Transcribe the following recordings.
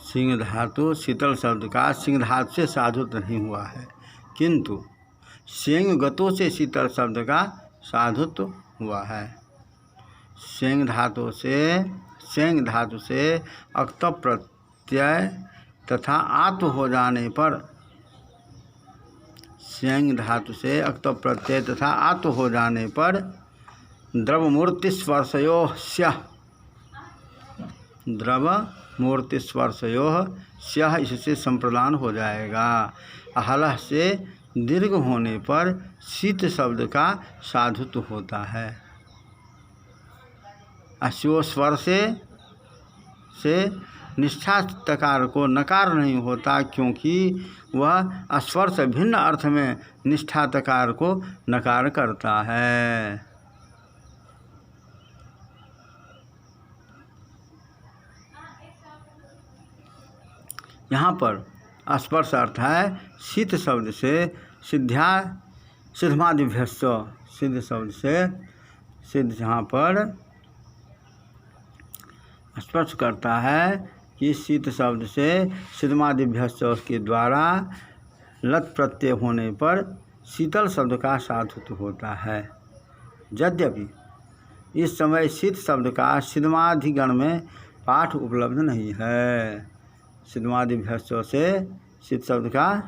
सिंह धातु शीतल शब्द का सिंह धातु से साधुत्व नहीं हुआ है, किंतु सेंग गतों से शीतल शब्द का साधुत्व हुआ है। सेंग धातु से अक्त प्रत्यय तथा आत्व हो जाने पर, सेंग धातु से अक्त प्रत्यय तथा आत्व हो जाने पर द्रवमूर्ति स्पर्शयोः स्यः, द्रवमूर्ति स्पर्शयोः स्यः इससे संप्रदान हो जाएगा। हलह से दीर्घ होने पर शीत शब्द का साधुत्व होता है। अस्यो स्वर से निष्ठा तकार को नकार नहीं होता, क्योंकि वह स्वर से भिन्न अर्थ में निष्ठा तकार को नकार करता है। यहाँ पर स्पर्श अर्थ है शीत शब्द से सिद्धमादिभ्यस्त, सिद्ध शब्द से सिद्ध यहाँ पर स्पर्श करता है कि शीत शब्द से सिद्धमादिभ्यस्त के द्वारा लत प्रत्यय होने पर शीतल शब्द का साधुत्व होता है। यद्यपि इस समय शीत शब्द का सिद्धमादिगण में पाठ उपलब्ध नहीं है। सिद्धमादिभ्यस्त से शीत शब्द का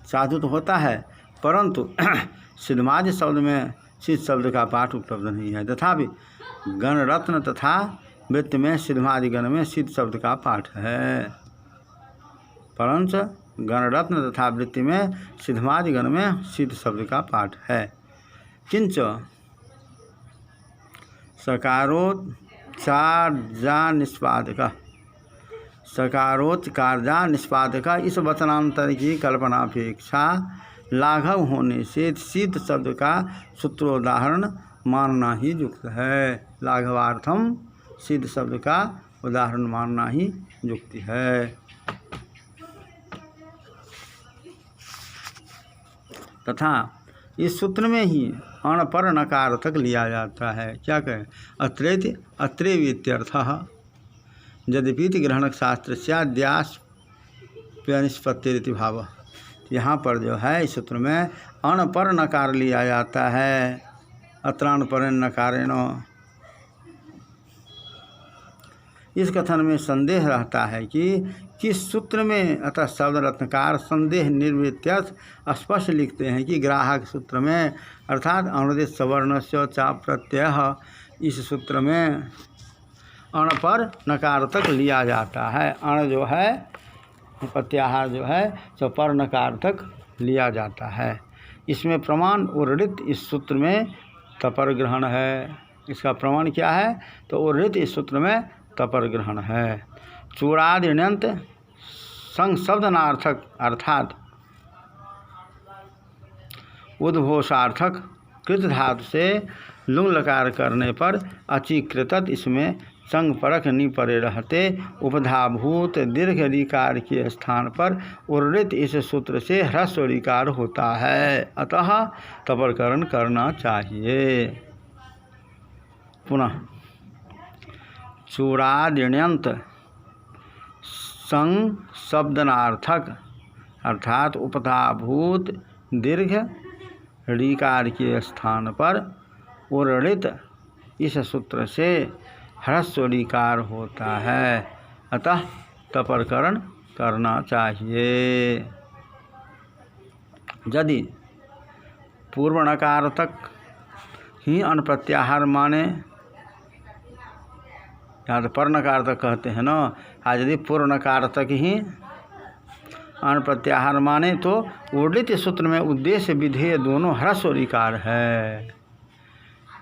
साधुत्व होता है, परंतु सिद्धमादि शब्द में शीत शब्द का पाठ उपलब्ध नहीं है। तथापि गणरत्न तथा वृत्त में सिद्धमादिगण में शीत शब्द का पाठ है, परंतु गणरत्न तथा वृत्ति में सिद्धमादिगण में शीत शब्द का पाठ है। किंच सकारोत्कार्जा निष्पादक, सकारोत्कार्जा निष्पादक इस वचनांतर की कल्पनापेक्षा लाघव होने से शीत शब्द का सूत्रोदाहरण मानना ही युक्त है। लाघवार्थम शीत शब्द का उदाहरण मानना ही युक्ति है। तथा इस सूत्र में ही अण पर नकार तक लिया जाता है। क्या कहें? अत्रेति अत्रेवित्यर्थः यद्यपि ग्रहणक शास्त्र से अध्यासनिष्पत्तिरिति भाव। यहाँ पर जो है इस सूत्र में अण पर नकार लिया जाता है, अत्राण पर नकारेण। इस कथन में संदेह रहता है कि किस सूत्र में, अतः शब्द रत्नकार संदेह निर्वृत्त्यर्थ स्पष्ट लिखते हैं कि ग्राहक सूत्र में अर्थात अनुदित सवर्ण से चाप प्रत्यय, इस सूत्र में अण पर नकार तक लिया जाता है। अण जो है प्रत्याहार जो है तो पर नकार तक लिया जाता है। इसमें प्रमाण उर्रित इस सूत्र में तपर ग्रहण है। इसका प्रमाण क्या है? तो उर्रित इस सूत्र में तपर ग्रहण है। चूड़ादिण्यंत संशब्दनार्थक अर्थात उद्घोषार्थक कृत धातु से लुंग लकार करने पर अचिकृतत इसमें संग परक नि परे रहते उपधाभूत दीर्घ ऋकार के स्थान पर उर्रित इस सूत्र से ह्रस्व ऋकार होता है, अतः तपरकरण करना चाहिए। पुनः चूड़ादिण्यंत संशब्दनार्थक अर्थात उपधाभूत दीर्घ ऋकार के स्थान पर उर्रित इस सूत्र से ह्रस्व ऋकार होता है, अतः तपरकरण करना चाहिए। यदि पूर्व नकार तक ही अन प्रत्याहार माने, यहाँ तो पर नकार तक कहते हैं ना, आज यदि पूर्व नकार तक ही अन प्रत्याहार माने तो उर्लित सूत्र में उद्देश्य विधेय दोनों ह्रस्व ऋकार है।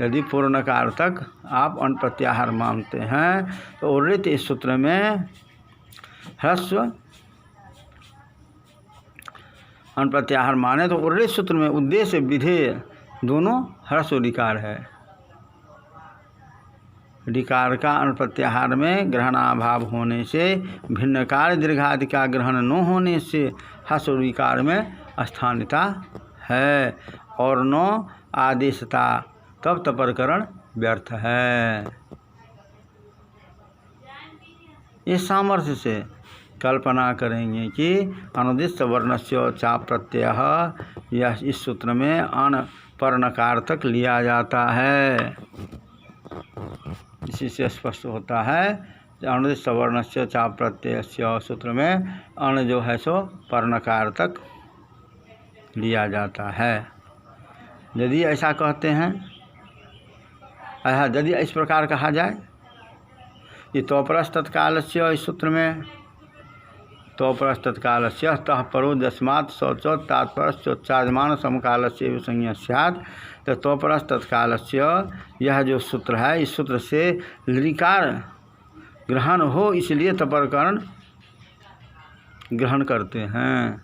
यदि पूर्व नकार तक आप अन प्रत्याहार मानते हैं तो उर्लित इस सूत्र में ह्रस्व अन प्रत्याहार माने तो उर्लित सूत्र में उद्देश्य विधेय दोनों ह्रस्व ऋकार है। ऋकार का अन प्रत्याहार में ग्रहणाभाव होने से भिन्नकार दीर्घादि का ग्रहण न होने से ह्रस्व ऋकार में स्थानिता है और न आदेशता तब तपरकरण व्यर्थ है। इस सामर्थ्य से कल्पना करेंगे कि अनुदिष्ट वर्णस्य चाप प्रत्यय यह इस सूत्र में अन पर नकार तक लिया जाता है। इसी से स्पष्ट होता है कि अनुदिष्ट वर्णस्य चाप प्रत्यय सूत्र में अन जो है सो पर नकार तक लिया जाता है। यदि ऐसा कहते हैं, यदि इस प्रकार कहा जाए कि तोपरस तत्कालस्य इस सूत्र में तोपरस तत्कालस्य तः परो दस्मात् शौचो तात्पर्योच्चार्यमान समकालस्य विसंज्ञा स्यात्। तो तोपरस तत्कालस्य यह जो सूत्र है, इस सूत्र से लिकार ग्रहण हो इसलिए तपरकरण ग्रहण करते हैं।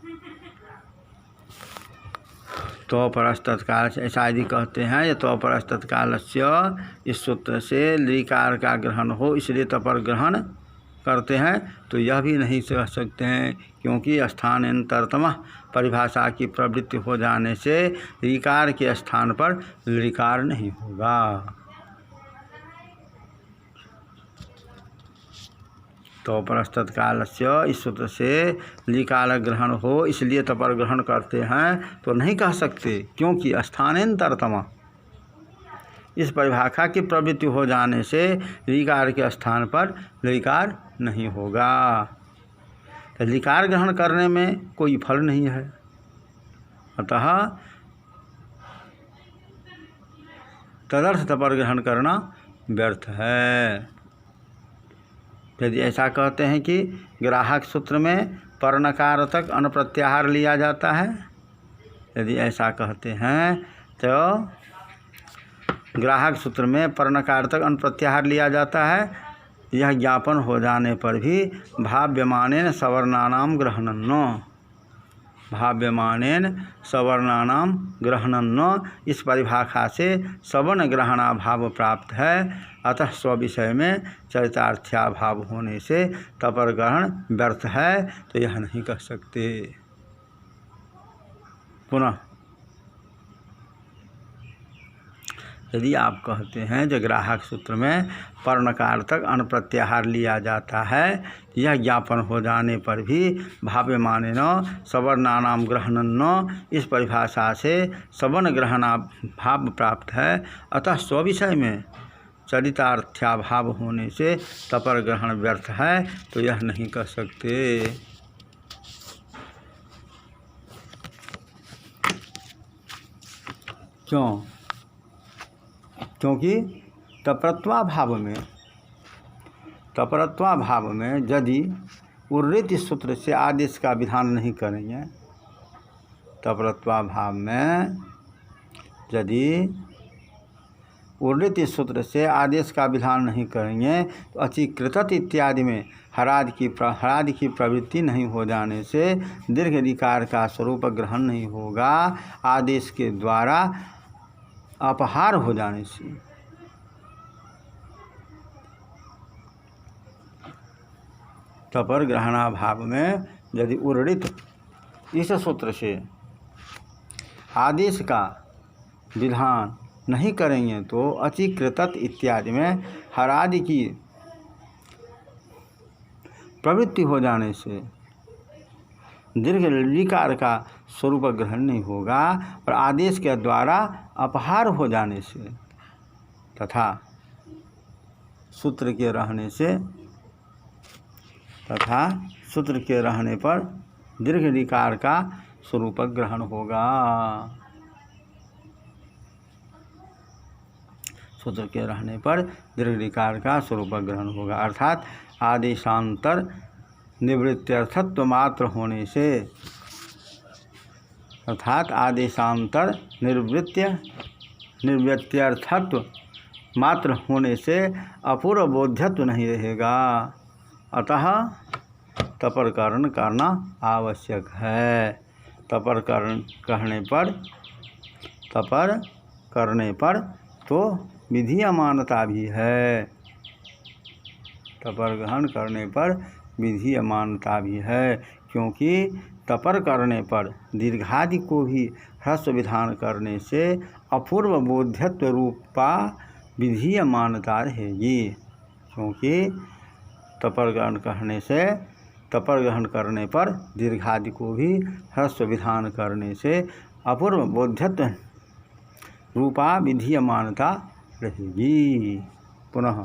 तो परस तत्काल से ऐसा यदि कहते हैं ये तो परस तत्कालस्य इस सूत्र से लिकार का ग्रहण हो इसलिए तपर ग्रहण करते हैं, तो यह भी नहीं कह सकते हैं, क्योंकि स्थानांतरतम परिभाषा की प्रवृत्ति हो जाने से लिकार के स्थान पर लिकार नहीं होगा। तो परस तत्कालस्य इस सूत्र से लिकार ग्रहण हो इसलिए तपर ग्रहण करते हैं तो नहीं कह सकते, क्योंकि स्थानांतरतम इस परिभाषा की प्रवृत्ति हो जाने से लिकार के स्थान पर लिकार नहीं होगा। तो लिकार ग्रहण करने में कोई फल नहीं है, अतः तदर्थ तपर ग्रहण करना व्यर्थ है। यदि ऐसा कहते हैं कि ग्राहक सूत्र में पर नकार तक अनप्रत्याहार लिया जाता है, यदि ऐसा कहते हैं तो ग्राहक सूत्र में पर नकार तक अनप्रत्याहार लिया जाता है, यह ज्ञापन हो जाने पर भी भाव्यमानेन सवर्णानाम ग्रहणन्नो भाव्यमानेन सवर्णानाम ग्रहणन्नो इस परिभाषा से सवर्ण ग्रहणाभाव प्राप्त है। अतः स्वविषय में चरितार्थ्याभाव होने से तपर ग्रहण व्यर्थ है, तो यह नहीं कह सकते। पुनः यदि आप कहते हैं जो ग्राहक सूत्र में पर नकार तक अनप्रत्याहार लिया जाता है, यह ज्ञापन हो जाने पर भी भाव्यमानेन सवर्णानाम ग्रहणन्नो इस परिभाषा से सवर्ण ग्रहणाभाव प्राप्त है, अतः स्वविषय में चरितार्थ्याभाव होने से तपर ग्रहण व्यर्थ है, तो यह नहीं कह सकते। क्यों? क्योंकि तपरत्वाभाव में यदि उर्वृत्त सूत्र से आदेश का विधान नहीं करेंगे, तपरत्वाभाव में यदि उर्वृत्त सूत्र से आदेश का विधान नहीं करेंगे तो अचिकृत इत्यादि में हरादि की प्रवृत्ति नहीं हो जाने से दीर्घ ऋकार का स्वरूप ग्रहण नहीं होगा। आदेश के द्वारा अपहार हो जाने से तपर ग्रहणाभाव में यदि उर्वृत्त इस सूत्र से आदेश का विधान नहीं करेंगे तो अचिकृत इत्यादि में हरादि की प्रवृत्ति हो जाने से दीर्घ लिकार का स्वरूप ग्रहण नहीं होगा और आदेश के द्वारा अपहार हो जाने से तथा सूत्र के रहने पर दीर्घ लिकार का स्वरूप ग्रहण होगा। सूत्र के रहने पर दीर्घ लिकार का स्वरूप ग्रहण होगा, अर्थात आदेशांतर निवृत्त्यर्थत्व मात्र होने से, अर्थात आदेशांतर निवृत्त्यर्थत्व मात्र होने से अपूर्व बोध्यत्व नहीं रहेगा। अतः तपरकरण करना आवश्यक है। तपर करने पर तो विधि अमानता भी है। तपर ग्रहण करने पर विधि अमानता भी है, क्योंकि तपर करने पर दीर्घादि को भी ह्रस्व विधान करने से अपूर्व बोध्यत्व रूपा विधीय मान्यता रहेगी। क्योंकि तपर ग्रहण करने पर दीर्घादि को भी ह्रस्व विधान करने से अपूर्व बोध्यत्व रूपा विधीय मान्यता रहेगी। पुनः